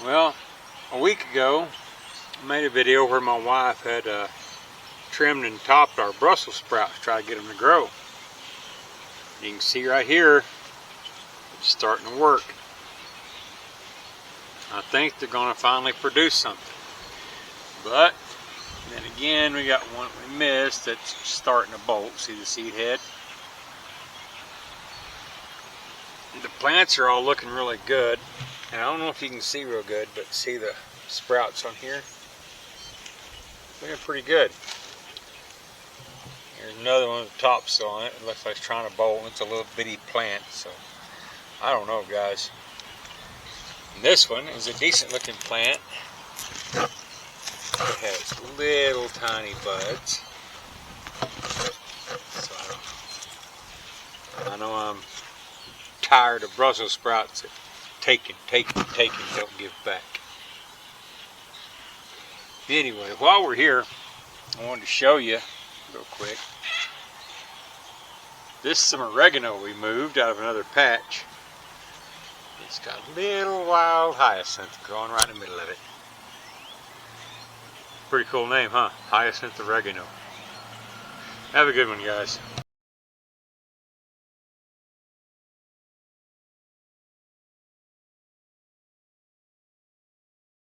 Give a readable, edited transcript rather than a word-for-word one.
Well, a week ago I made a video where my wife had trimmed and topped our Brussel sprouts to try to get them to grow. You can see right here it's starting to work. I think they're going to finally produce something. But then again, we got one we missed that's starting to bolt. See the seed head? The plants are all looking really good. And I don't know if you can see real good, but see the sprouts on here? Looking pretty good. There's another one with the top still on it. It looks like it's trying to bolt. It's a little bitty plant, so I don't know, guys. And this one is a decent looking plant. It has little tiny buds. So I know I'm tired of Brussels sprouts. Taking, don't give back. Anyway, while we're here, I wanted to show you real quick. This is some oregano we moved out of another patch. It's got a little wild hyacinth growing right in the middle of it. Pretty cool name, huh? Hyacinth oregano. Have a good one, guys.